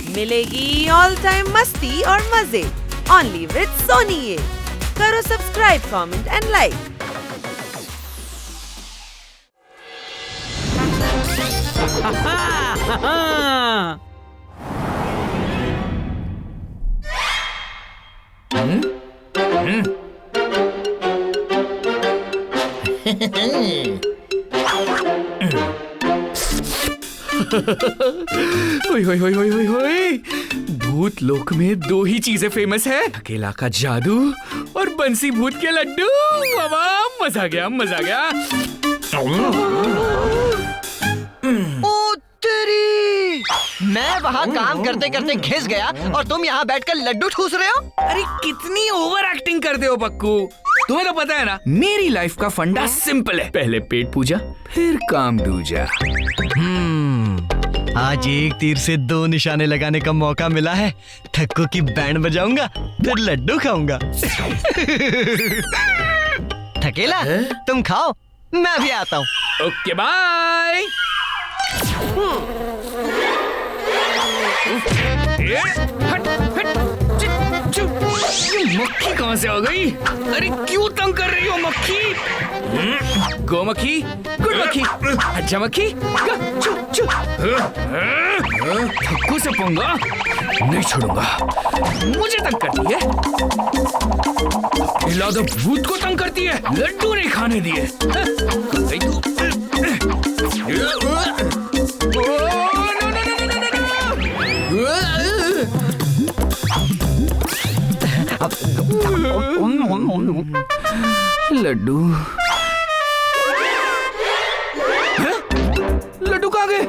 मिलेगी all time मस्ती और मजे ओनली विद सोनी ये। करो सब्सक्राइब, कमेंट एंड लाइक। भूत लोक में दो ही चीजें फेमस है, अकेला का जादू और बंसी भूत के लड्डू। बाबा मजा गया, मजा गया। ओ तेरी! मैं वहाँ काम करते करते घिस गया और तुम यहाँ बैठकर लड्डू ठूस रहे हो? अरे कितनी ओवर एक्टिंग करते हो पक्कू। तुम्हें तो पता है ना, मेरी लाइफ का फंडा सिंपल है, पहले पेट पूजा फिर काम दूजा। आज एक तीर से दो निशाने लगाने का मौका मिला है। थक्कू की बैंड बजाऊंगा फिर लड्डू खाऊंगा। थकेला तुम खाओ, मैं भी आता हूँ। Okay bye. ये मक्खी कहाँ से आ गई? अरे क्यों तंग कर रही हो मक्खी? गो मक्खी, गुड मक्खी, अच्छा मक्खी, थक्कू से पंगा नहीं छोड़ूंगा। मुझे तंग करती है, हिला दो भूत को तंग करती है, लड्डू नहीं खाने दिए। लड्डू लड्डू कहाँ गए?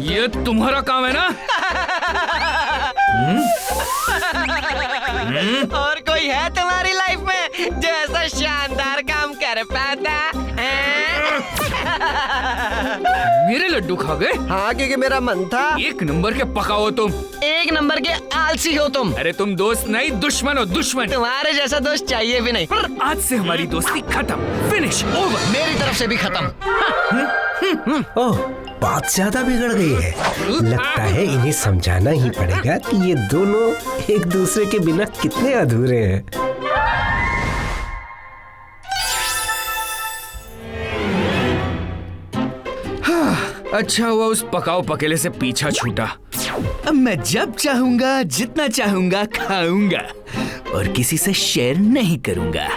ये तुम्हारा काम है ना? और कोई है तुम्हारी लाइफ में जो ऐसा शानदार काम कर पाता है? मेरे लड्डू खा गए? हाँ, क्योंकि मेरा मन था। एक नंबर के पकाओ तुम। एक नंबर के आलसी हो तुम। अरे तुम दोस्त नहीं, दुश्मन हो, दुश्मन। तुम्हारे जैसा दोस्त चाहिए भी नहीं। आज से हमारी दोस्ती खत्म, फिनिश, ओवर। मेरी तरफ से भी खत्म। ओह, बात ज्यादा बिगड़ गई है। लगता है इन्हें समझाना ही पड़ेगा कि ये दोनों एक दूसरे के बिना कितने अधूरे हैं। अच्छा हुआ उस पकाओ पकेले से पीछा छूटा। अब मैं जब चाहूंगा, जितना चाहूंगा खाऊंगा और किसी से शेयर नहीं करूंगा।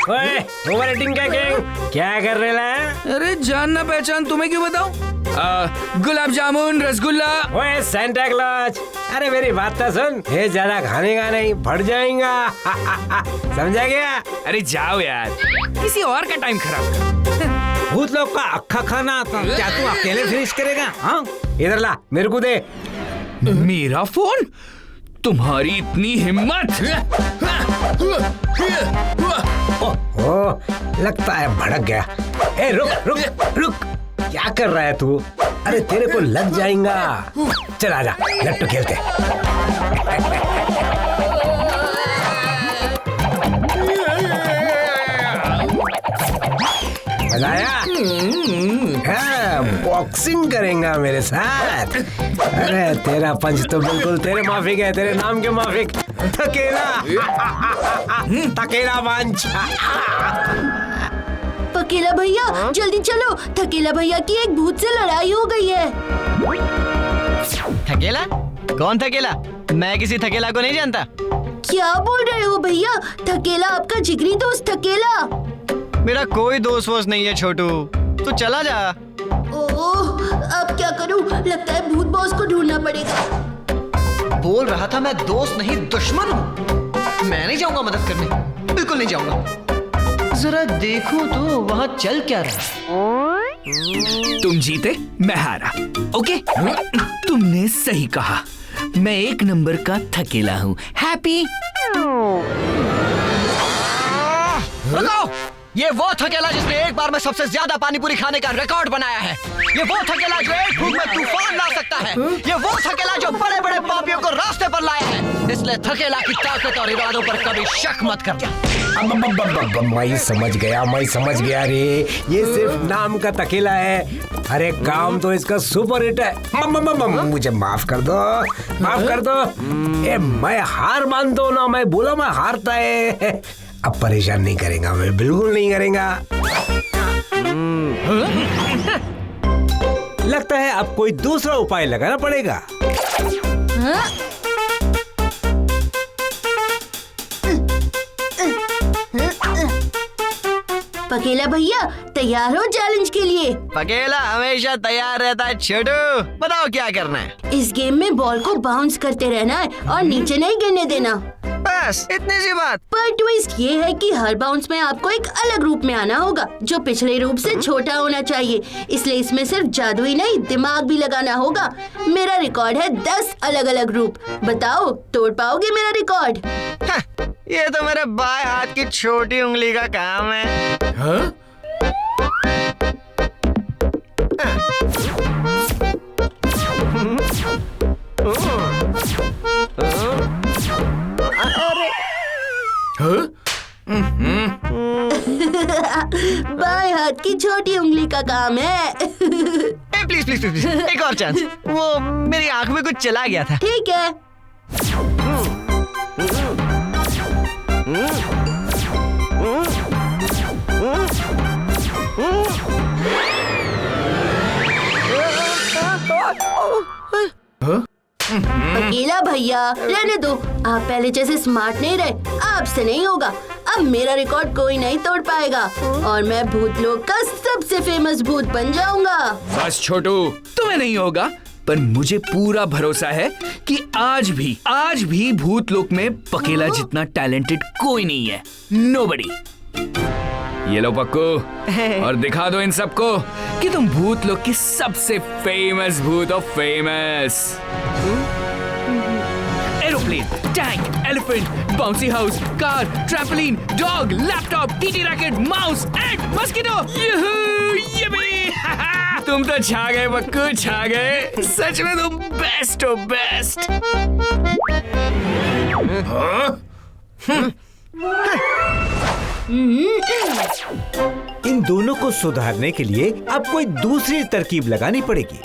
ओए, ओवर एक्टिंग क्या कर रहे हैं? अरे जानना पहचान तुम्हें क्यों बताऊं? गुलाब जामुन, रसगुल्ला। ओए सेंटा क्लॉज, अरे मेरी बात तो सुन, ये ज्यादा खाने का नहीं, बढ़ जाएगा। समझा गया? अरे जाओ यार, किसी और का टाइम खराब कर। भूत लोग का अक्खा खाना क्या तू अकेले फिनिश करेगा? हाँ, इधर ला, मेरे को दे। मेरा फोन? तुम्हारी इतनी हिम्मत? ओह, लगता है भड़क गया। ए रुक रुक रुक, क्या कर रहा है तू? अरे तेरे को लग जाएगा। चल आजा, लट्टू खेलते। मजा आया? हाँ, बॉक्सिंग करेगा मेरे साथ? अरे तेरा पंच तो बिल्कुल तेरे माफिक है, तेरे नाम के माफिक। थकेला, थकेला पंच। थकेला भैया जल्दी चलो, थकेला भैया की एक भूत से लड़ाई हो गई है। थकेला? कौन थकेला? मैं किसी थकेला को नहीं जानता। क्या बोल रहे हो भैया? थकेला आपका जिगरी दोस्त थकेला। मेरा कोई दोस्त वोस्त नहीं है छोटू, तू चला जा। ओह, अब क्या करूं? लगता है भूत बॉस को ढूंढना पड़ेगा। बोल रहा था मैं दोस्त नहीं दुश्मन हूँ। मैं नहीं जाऊंगा मदद करने, बिल्कुल नहीं जाऊंगा। जरा देखो तो वहाँ चल क्या रहा। तुम जीते, मैं हारा। ओके? तुमने सही कहा, मैं एक नंबर का थकेला हूँ। हैप्पी? रुको, ये वो थकेला जिसने एक बार में सबसे ज्यादा पानी पूरी खाने का रिकॉर्ड बनाया है। ये वो थकेला जो एक फूंक में तूफान ला सकता है। ये वो थकेला जो बड़े बड़े पापियों को रास्ते पर लाया है। इसलिए थकेला की ताकत और इरादों पर कभी शक मत करना। मैं समझ गया रे, ये सिर्फ नाम का तकेला है। अरे काम तो इसका सुपर हिट है। मुझे माफ कर दो। ए, मैं हार मानता हूँ ना, मैं बोला मैं हारता है। अब परेशान नहीं करेगा, मैं बिल्कुल नहीं करेगा। लगता है अब कोई दूसरा उपाय लगाना पड़ेगा। पकेला भैया तैयार हो चैलेंज के लिए? पकेला हमेशा तैयार रहता है छोटू। बताओ क्या करना है? इस गेम में बॉल को बाउंस करते रहना है और नीचे नहीं गिरने देना। बस इतनी सी बात। पर ट्विस्ट ये है कि हर बाउंस में आपको एक अलग रूप में आना होगा जो पिछले रूप से छोटा होना चाहिए। इसलिए इसमें सिर्फ जादू ही नहीं, दिमाग भी लगाना होगा। मेरा रिकॉर्ड है 10 अलग अलग रूप। बताओ तोड़ पाओगे मेरा रिकॉर्ड? ये तो मेरे बाएं हाथ की छोटी उंगली का काम है। हाँ? हाँ? बाएं हाथ की छोटी उंगली का काम है। प्लीज प्लीज प्लीज एक और चांस। वो मेरी आंख में कुछ चला गया था। ठीक है। अकेला भैया रहने दो, आप पहले जैसे स्मार्ट नहीं रहे, आपसे नहीं होगा। अब मेरा रिकॉर्ड कोई नहीं तोड़ पाएगा और मैं भूत लोक का सबसे फेमस भूत बन जाऊंगा। बस छोटू, तुम्हें नहीं होगा, पर मुझे पूरा भरोसा है कि आज भी भूत लोक में पकेला जितना टैलेंटेड कोई नहीं है। नोबडी। ये लो पक्कू, और दिखा दो इन सबको कि तुम भूत लोक की सबसे फेमस भूत हो। Famous aeroplane, tank, elephant, bouncy house, car, trampoline, dog, laptop, TT racket, mouse, and mosquito. ये भी तुम तो छा गए पक्कू, छा गए। सच में तुम बेस्ट हो, बेस्ट। इन दोनों को सुधारने के लिए अब कोई दूसरी तरकीब लगानी पड़ेगी।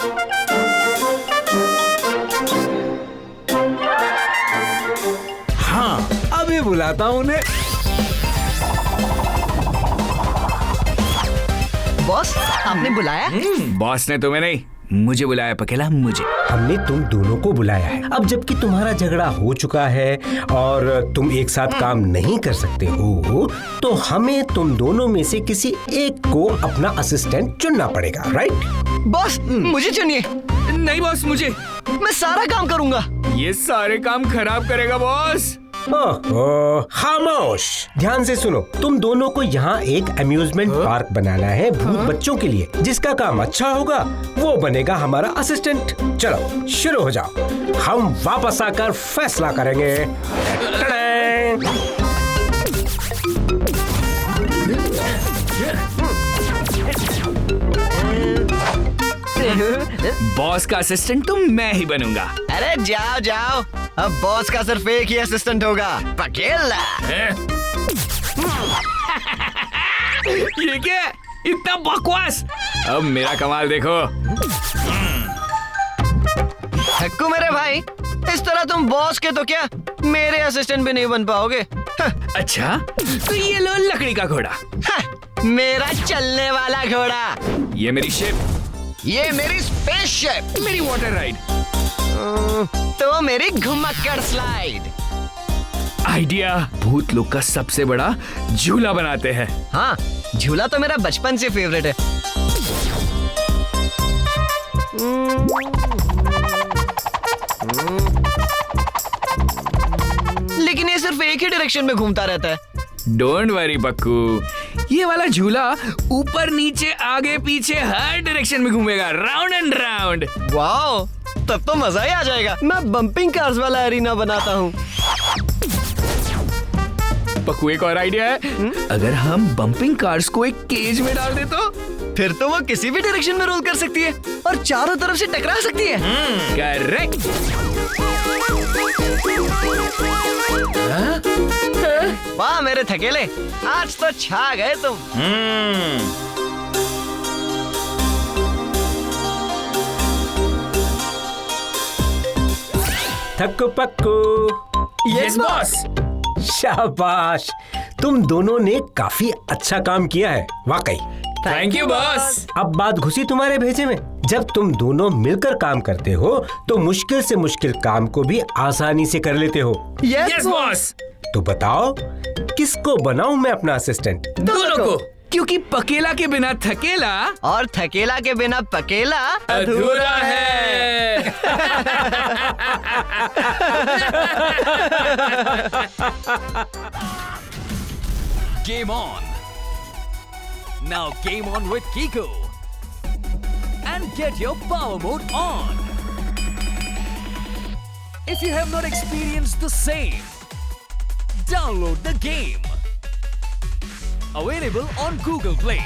हाँ, अभी बुलाता हूँ उन्हें। बॉस, आपने बुलाया? बॉस ने तुम्हें नहीं, मुझे बुलाया पकेला, मुझे। हमने तुम दोनों को बुलाया है। अब जबकि तुम्हारा झगड़ा हो चुका है और तुम एक साथ काम नहीं कर सकते हो, तो हमें तुम दोनों में से किसी एक को अपना असिस्टेंट चुनना पड़ेगा, राइट? बॉस, मुझे चुनिए। नहीं बॉस, मुझे। मैं सारा काम करूंगा। ये सारे काम खराब करेगा बॉस। ओह, खामोश। ध्यान से सुनो, तुम दोनों को यहाँ एक अम्यूजमेंट पार्क बनाना है भूत बच्चों के लिए। जिसका काम अच्छा होगा वो बनेगा हमारा असिस्टेंट। चलो शुरू हो जाओ, हम वापस आकर फैसला करेंगे। बॉस का असिस्टेंट तो मैं ही बनूंगा। अरे जाओ जाओ, अब बॉस का सिर्फ एक ही असिस्टेंट होगा, पकेला। ये क्या, इतना बकवास। अब मेरा कमाल देखो। हक्कू मेरे भाई, इस तरह तुम बॉस के तो क्या मेरे असिस्टेंट भी नहीं बन पाओगे। अच्छा, तो ये लो लकड़ी का घोड़ा। मेरा चलने वाला घोड़ा। ये मेरी शिप। ये मेरी स्पेसशिप। मेरी वाटर राइड। तो मेरी घुमक्कड़ स्लाइड। आइडिया, भूत लोक का सबसे बड़ा झूला बनाते हैं। हाँ, झूला तो मेरा बचपन से फेवरेट है। लेकिन ये सिर्फ एक ही डायरेक्शन में घूमता रहता है। डोंट वरी पक्कू, ये वाला झूला ऊपर नीचे आगे पीछे हर डायरेक्शन में घूमेगा, राउंड एंड राउंड। वाओ, तब तो मजा ही आ जाएगा। मैं बम्पिंग कार्स वाला एरिना बनाता हूँ। पक्कू एक और आइडिया है। अगर हम बम्पिंग कार्स को एक केज में डाल दे तो फिर तो वो किसी भी डायरेक्शन में रोल कर सकती है और चारों तरफ से टकरा सकती है। करेक्ट। वाह मेरे थकेले, आज तो छा गए तुम। थक्कू पक्कू। Yes boss. शाबाश, तुम दोनों ने काफी अच्छा काम किया है वाकई। Thank you boss. अब बात घुसी तुम्हारे भेजे में। जब तुम दोनों मिलकर काम करते हो तो मुश्किल से मुश्किल काम को भी आसानी से कर लेते हो। Yes boss. तो बताओ किसको बनाऊं मैं अपना असिस्टेंट? दोनों को, क्योंकि पकेला के बिना थकेला और थकेला के बिना पकेला अधूरा है। Game on! Now game on with Kiko! And get your power mode on! If you have not experienced the same, download the game! Available on Google Play.